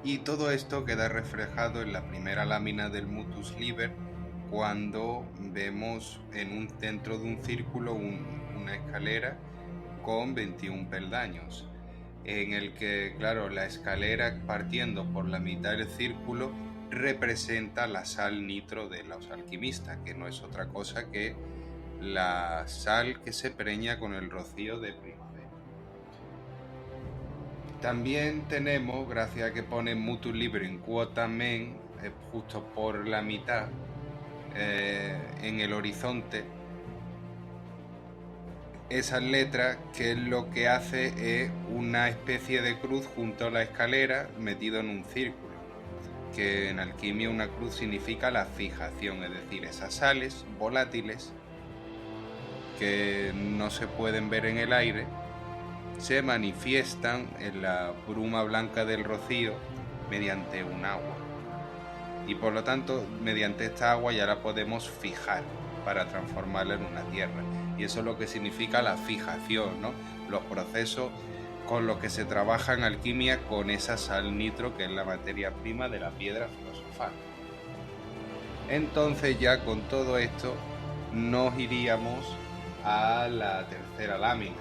Y todo esto queda reflejado en la primera lámina del Mutus Liber, cuando vemos dentro de un círculo una escalera con 21 peldaños, en el que, claro, la escalera partiendo por la mitad del círculo representa la sal nitro de los alquimistas, que no es otra cosa que la sal que se preña con el rocío de primavera. También tenemos, gracias a que pone Mutus Liber in quota men, justo por la mitad, en el horizonte, esas letras, que lo que hace es una especie de cruz junto a la escalera metido en un círculo, que en alquimia una cruz significa la fijación, es decir, esas sales volátiles que no se pueden ver en el aire se manifiestan en la bruma blanca del rocío mediante un agua, y por lo tanto mediante esta agua ya la podemos fijar para transformarla en una tierra, y eso es lo que significa la fijación, ¿no? Los procesos con los que se trabaja en alquimia con esa sal nitro, que es la materia prima de la piedra filosofal. Entonces ya con todo esto nos iríamos a la tercera lámina.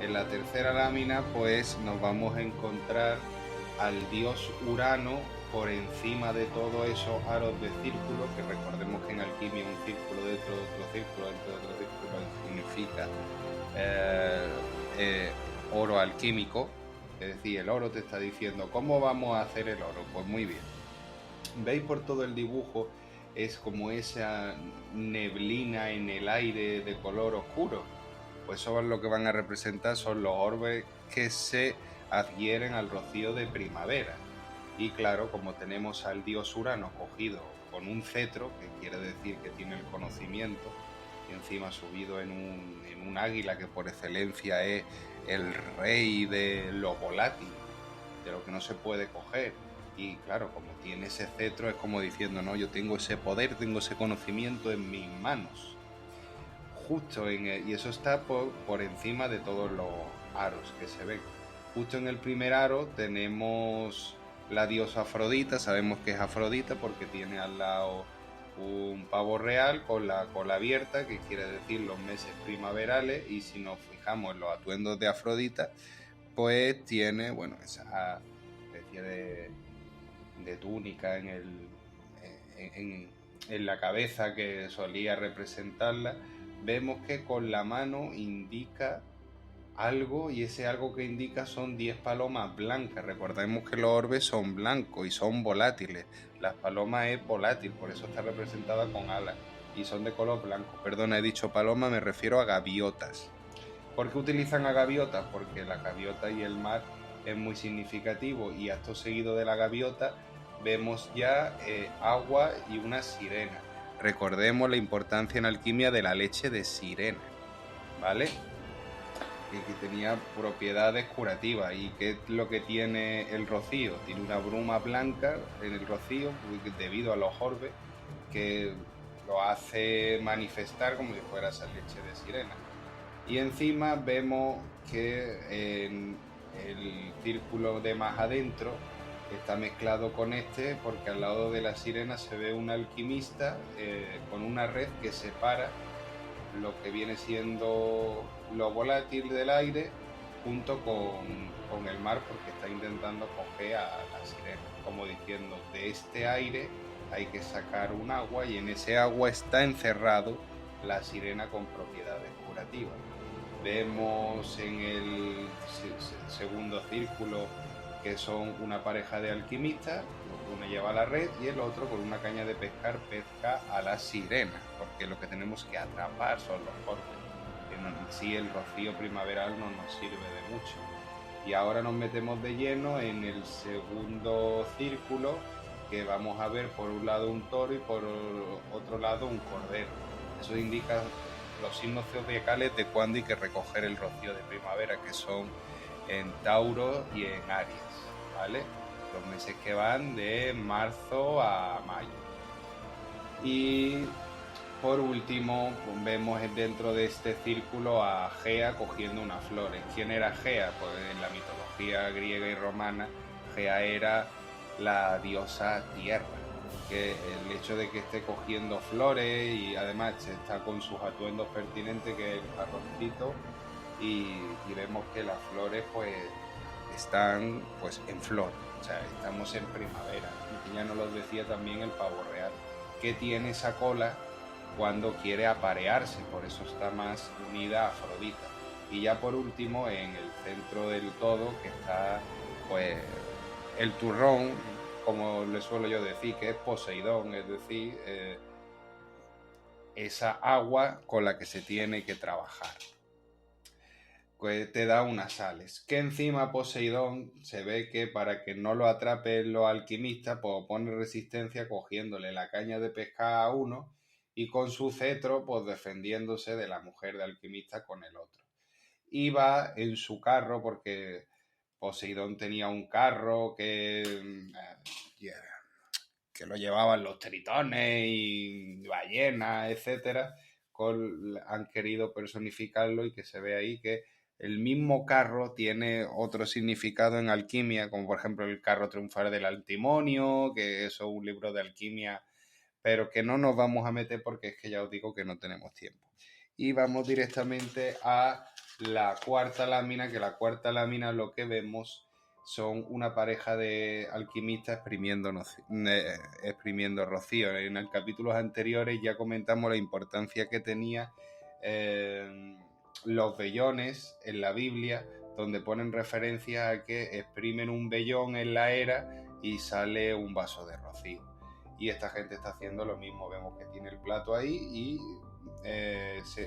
En la tercera lámina pues nos vamos a encontrar al dios Urano por encima de todos esos aros de círculo, que recordemos que en alquimia un círculo dentro de otro círculo dentro de otro círculo significa oro alquímico. Es decir, el oro te está diciendo cómo vamos a hacer el oro. Pues muy bien, veis por todo el dibujo, es como esa neblina en el aire de color oscuro. Pues eso es lo que van a representar, son los orbes que se adhieren al rocío de primavera. Y claro, como tenemos al dios Urano cogido con un cetro, que quiere decir que tiene el conocimiento, y encima subido en un águila, que por excelencia es el rey de lo volátil, de lo que no se puede coger. Y claro, como tiene ese cetro, es como diciendo, no, yo tengo ese poder, tengo ese conocimiento en mis manos. Y eso está por encima de todos los aros que se ven. Justo en el primer aro tenemos la diosa Afrodita. Sabemos que es Afrodita porque tiene al lado un pavo real con la cola abierta, que quiere decir los meses primaverales. Y si nos fijamos en los atuendos de Afrodita, pues tiene, bueno, esa especie de túnica en la cabeza que solía representarla. Vemos que con la mano indica algo, y ese algo que indica son 10 palomas blancas. Recordemos que los orbes son blancos y son volátiles. Las palomas es volátil, por eso está representada con alas y son de color blanco. Perdona, he dicho paloma, me refiero a gaviotas. ¿Por qué utilizan a gaviotas? Porque la gaviota y el mar es muy significativo, y acto seguido de la gaviota vemos ya agua y una sirena. Recordemos la importancia en alquimia de la leche de sirena, ¿vale? Que tenía propiedades curativas. ¿Y qué es lo que tiene el rocío? Tiene una bruma blanca en el rocío debido a los orbes, que lo hace manifestar como si fuera esa leche de sirena. Y encima vemos que en el círculo de más adentro está mezclado con este, porque al lado de la sirena se ve un alquimista con una red que separa lo que viene siendo lo volátil del aire junto con el mar, porque está intentando coger a la sirena, como diciendo, de este aire hay que sacar un agua, y en ese agua está encerrado la sirena con propiedades curativas. Vemos en el segundo círculo que son una pareja de alquimistas. Uno lleva la red y el otro con una caña de pescar pesca a la sirena, porque lo que tenemos que atrapar son los orbes. En sí el rocío primaveral no nos sirve de mucho. Y ahora nos metemos de lleno en el segundo círculo, que vamos a ver por un lado un toro y por otro lado un cordero. Eso indica los signos zodiacales de cuándo hay que recoger el rocío de primavera, que son en Tauro y en Aries, ¿vale? Los meses que van de marzo a mayo. Y por último, vemos dentro de este círculo a Gea cogiendo unas flores. ¿Quién era Gea? Pues en la mitología griega y romana, Gea era la diosa tierra, que el hecho de que esté cogiendo flores y además está con sus atuendos pertinentes, que es el jarroncito, y vemos que las flores pues están pues en flor, o sea, estamos en primavera. Ya nos lo decía también el pavo real, que tiene esa cola cuando quiere aparearse, por eso está más unida a Afrodita. Y ya por último, en el centro del todo, que está pues el turrón, como le suelo yo decir, que es Poseidón, es decir, esa agua con la que se tiene que trabajar. Pues te da unas sales, que encima Poseidón se ve que para que no lo atrapen los alquimistas, pues pone resistencia cogiéndole la caña de pescar a uno y con su cetro pues defendiéndose de la mujer de alquimista con el otro. Y va en su carro, porque Poseidón tenía un carro que lo llevaban los tritones y ballenas, etcétera. Han querido personificarlo y que se ve ahí que el mismo carro tiene otro significado en alquimia, como por ejemplo el carro triunfal del antimonio, que eso es un libro de alquimia, pero que no nos vamos a meter porque es que ya os digo que no tenemos tiempo. Y vamos directamente a la cuarta lámina, que la cuarta lámina lo que vemos son una pareja de alquimistas exprimiendo rocío. En el capítulos anteriores ya comentamos la importancia que tenía los vellones en la Biblia, donde ponen referencia a que exprimen un vellón en la era y sale un vaso de rocío. Y esta gente está haciendo lo mismo. Vemos que tiene el plato ahí y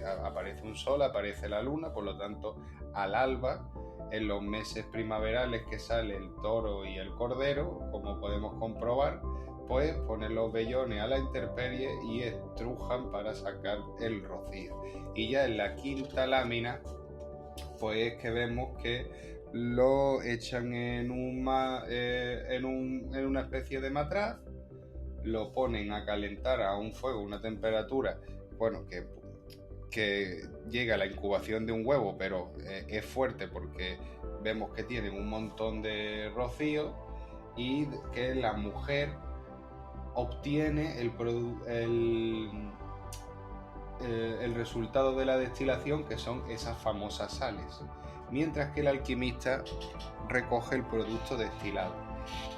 aparece un sol, aparece la luna, por lo tanto al alba, en los meses primaverales que sale el toro y el cordero, como podemos comprobar, pues ponen los vellones a la intemperie y estrujan para sacar el rocío. Y ya en la quinta lámina pues que vemos que lo echan en una especie de matraz, lo ponen a calentar a un fuego, una temperatura, bueno, que llega a la incubación de un huevo, pero es fuerte porque vemos que tienen un montón de rocío y que la mujer obtiene el resultado de la destilación, que son esas famosas sales, mientras que el alquimista recoge el producto destilado.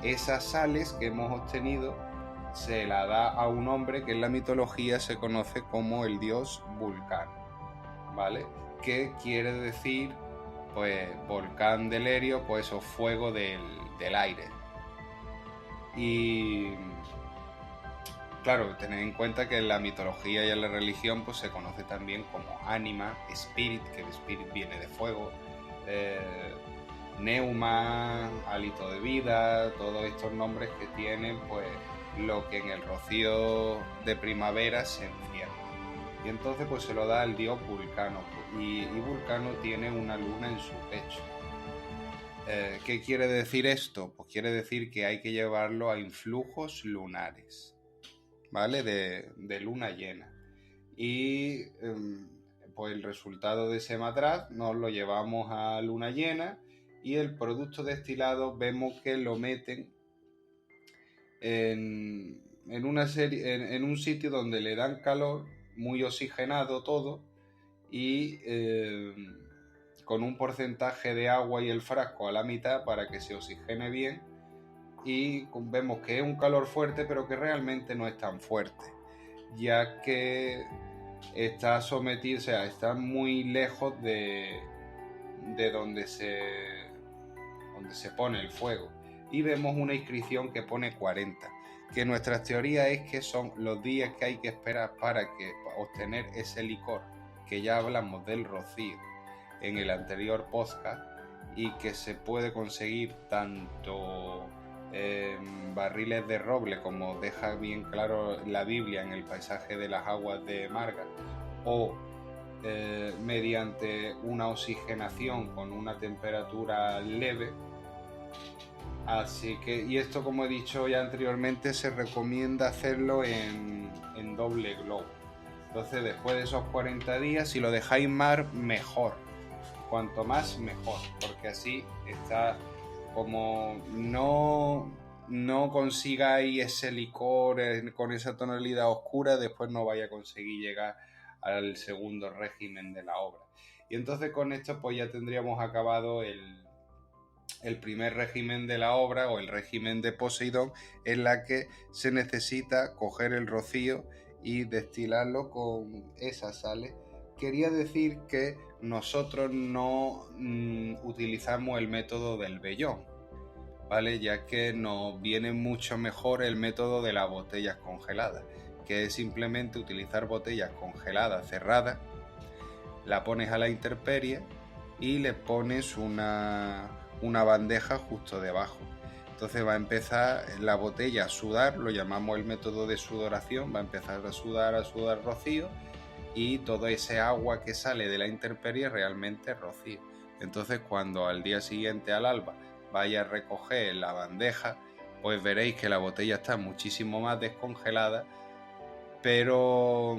Esas sales que hemos obtenido se la da a un hombre que en la mitología se conoce como el dios Vulcano, ¿vale? Que quiere decir, pues, volcán del helio, pues, o fuego del aire. Y claro, tened en cuenta que en la mitología y en la religión pues se conoce también como ánima, spirit, que el spirit viene de fuego, neuma, hálito de vida, todos estos nombres que tienen pues lo que en el rocío de primavera se enciende. Y entonces pues se lo da al dios Vulcano, y Vulcano tiene una luna en su pecho. ¿Qué quiere decir esto? Pues quiere decir que hay que llevarlo a influjos lunares, ¿vale? De luna llena. Y pues el resultado de ese matraz nos lo llevamos a luna llena y el producto destilado vemos que lo meten en un sitio donde le dan calor, muy oxigenado todo, y con un porcentaje de agua y el frasco a la mitad para que se oxigene bien, y vemos que es un calor fuerte pero que realmente no es tan fuerte, ya que está sometido, o sea, está muy lejos de donde se pone el fuego. Y vemos una inscripción que pone 40, que nuestra teoría es que son los días que hay que esperar para obtener ese licor, que ya hablamos del rocío en el anterior podcast, y que se puede conseguir tanto barriles de roble, como deja bien claro la Biblia en el paisaje de las aguas de Marga, o mediante una oxigenación con una temperatura leve. Así que, y esto, como he dicho ya anteriormente, se recomienda hacerlo en doble globo. Entonces, después de esos 40 días, si lo dejáis más, mejor. Cuanto más, mejor, porque así está como no no consigáis ese licor con esa tonalidad oscura, después no vais a conseguir llegar al segundo régimen de la obra. Y entonces con esto pues ya tendríamos acabado el primer régimen de la obra, o el régimen de Poseidón, en la que se necesita coger el rocío y destilarlo con esas sales. Quería decir que nosotros no utilizamos el método del vellón, ¿vale? Ya que nos viene mucho mejor el método de las botellas congeladas, que es simplemente utilizar botellas congeladas cerradas, la pones a la intemperie y le pones una bandeja justo debajo. Entonces va a empezar la botella a sudar, lo llamamos el método de sudoración, va a empezar a sudar rocío, y todo ese agua que sale de la intemperie realmente es rocío. Entonces cuando al día siguiente al alba vaya a recoger la bandeja, pues veréis que la botella está muchísimo más descongelada, pero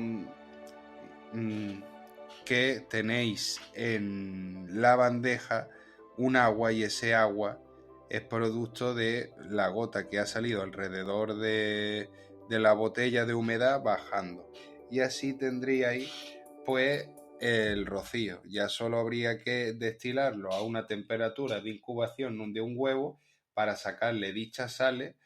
que tenéis en la bandeja un agua, y ese agua es producto de la gota que ha salido alrededor de la botella de humedad bajando, y así tendríais pues el rocío. Ya solo habría que destilarlo a una temperatura de incubación de un huevo para sacarle dichas sales,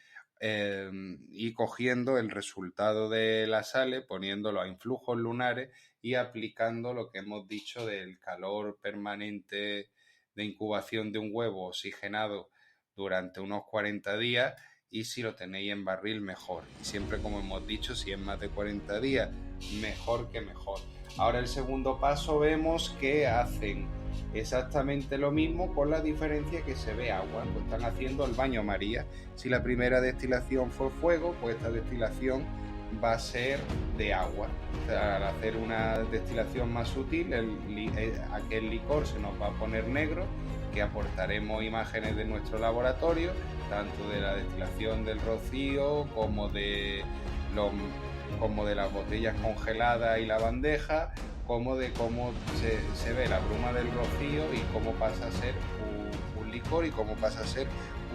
y cogiendo el resultado de las sales, poniéndolo a influjos lunares y aplicando lo que hemos dicho del calor permanente de incubación de un huevo oxigenado durante unos 40 días, y si lo tenéis en barril mejor. Y siempre, como hemos dicho, si es más de 40 días, mejor que mejor. Ahora el segundo paso vemos que hacen exactamente lo mismo, con la diferencia que se ve agua, pues están haciendo el baño María. Si la primera destilación fue fuego, pues esta destilación va a ser de agua. O sea, al hacer una destilación más sutil, aquel licor se nos va a poner negro, que aportaremos imágenes de nuestro laboratorio, tanto de la destilación del rocío como de las botellas congeladas y la bandeja, como de cómo se ve la bruma del rocío y cómo pasa a ser un licor y cómo pasa a ser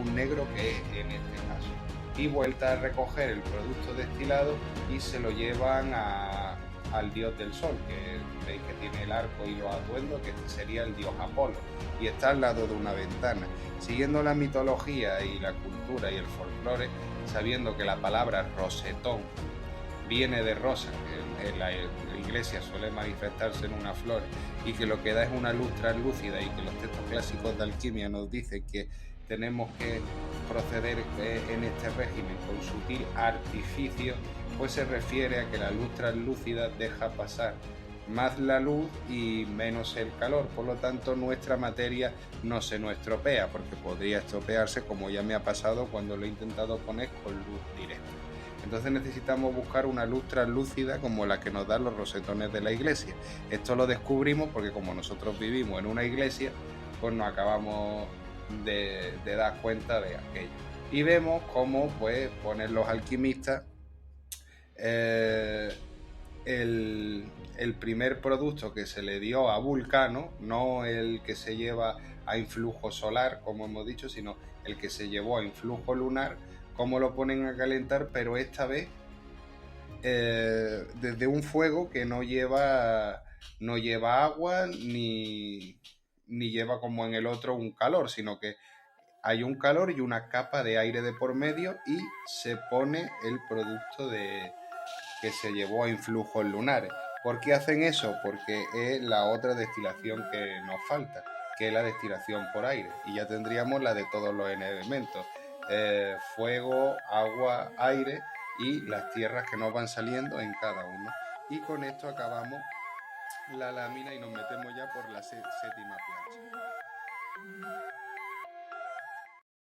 un negro, que es en este caso. Y vuelta a recoger el producto destilado y se lo llevan al dios del sol, que veis que tiene el arco y los atuendos, que este sería el dios Apolo, y está al lado de una ventana. Siguiendo la mitología y la cultura y el folclore, sabiendo que la palabra rosetón viene de rosa, que en la iglesia suele manifestarse en una flor, y que lo que da es una luz translúcida, y que los textos clásicos de alquimia nos dicen que tenemos que proceder en este régimen con sutil artificio, pues se refiere a que la luz translúcida deja pasar más la luz y menos el calor, por lo tanto nuestra materia no se nos estropea, porque podría estropearse, como ya me ha pasado cuando lo he intentado poner con luz directa. Entonces necesitamos buscar una luz translúcida como la que nos dan los rosetones de la iglesia. Esto lo descubrimos porque, como nosotros vivimos en una iglesia, pues nos acabamos de dar cuenta de aquello. Y vemos cómo pues ponen los alquimistas el primer producto que se le dio a Vulcano, no el que se lleva a influjo solar, como hemos dicho, sino el que se llevó a influjo lunar, cómo lo ponen a calentar, pero esta vez desde un fuego que no lleva agua ni lleva, como en el otro, un calor, sino que hay un calor y una capa de aire de por medio, y se pone el producto que se llevó a influjos lunares. ¿Por qué hacen eso? Porque es la otra destilación que nos falta, que es la destilación por aire, y ya tendríamos la de todos los elementos: fuego, agua, aire, y las tierras que nos van saliendo en cada uno. Y con esto acabamos la lámina y nos metemos ya por la séptima plancha.